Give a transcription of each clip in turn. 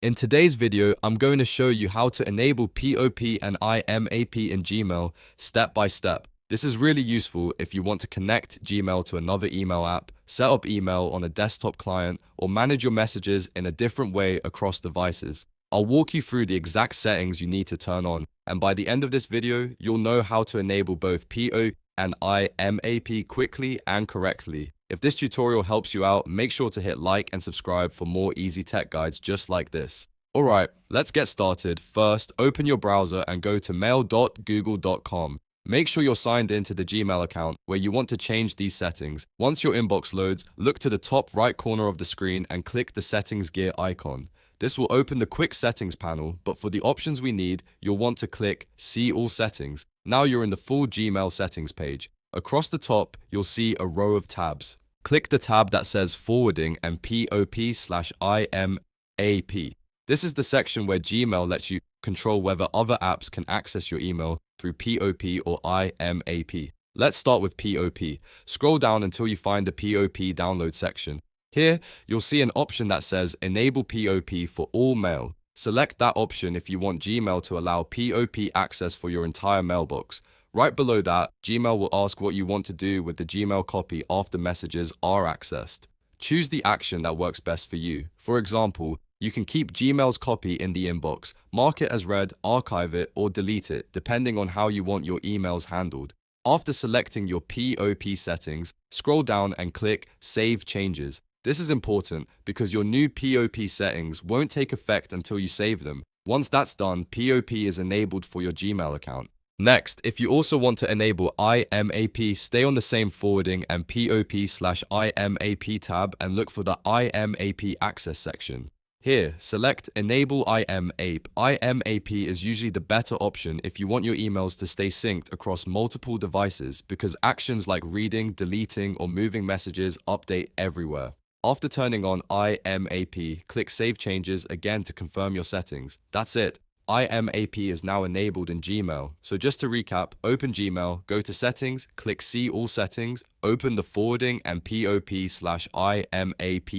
In today's video, I'm going to show you how to enable POP and IMAP in Gmail step by step. This is really useful if you want to connect Gmail to another email app, set up email on a desktop client, or manage your messages in a different way across devices. I'll walk you through the exact settings you need to turn on, and by the end of this video, you'll know how to enable both POP and IMAP quickly and correctly. If this tutorial helps you out, make sure to hit like and subscribe for more easy tech guides just like this. Alright, let's get started. First, open your browser and go to mail.google.com. Make sure you're signed into the Gmail account where you want to change these settings. Once your inbox loads, look to the top right corner of the screen and click the settings gear icon. This will open the quick settings panel, but for the options we need, you'll want to click See All Settings. Now you're in the full Gmail settings page. Across the top, you'll see a row of tabs. Click the tab that says Forwarding and POP/IMAP. This is the section where Gmail lets you control whether other apps can access your email through POP or IMAP. Let's start with POP. Scroll down until you find the POP download section. Here, you'll see an option that says Enable POP for all mail. Select that option if you want Gmail to allow POP access for your entire mailbox. Right below that, Gmail will ask what you want to do with the Gmail copy after messages are accessed. Choose the action that works best for you. For example, you can keep Gmail's copy in the inbox, mark it as read, archive it, or delete it, depending on how you want your emails handled. After selecting your POP settings, scroll down and click Save Changes. This is important because your new POP settings won't take effect until you save them. Once that's done, POP is enabled for your Gmail account. Next, if you also want to enable IMAP, stay on the same Forwarding and POP/IMAP tab and look for the IMAP access section. Here, select Enable IMAP. IMAP is usually the better option if you want your emails to stay synced across multiple devices because actions like reading, deleting, or moving messages update everywhere. After turning on IMAP, click Save Changes again to confirm your settings. That's it. IMAP is now enabled in Gmail. So just to recap, open Gmail, go to Settings, click See All Settings, open the Forwarding and POP/IMAP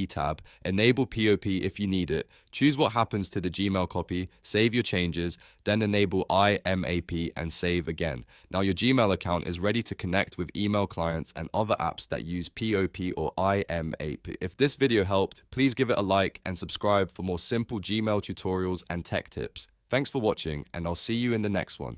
tab, enable POP if you need it, choose what happens to the Gmail copy, save your changes, then enable IMAP and save again. Now your Gmail account is ready to connect with email clients and other apps that use POP or IMAP. If this video helped, please give it a like and subscribe for more simple Gmail tutorials and tech tips. Thanks for watching, and I'll see you in the next one.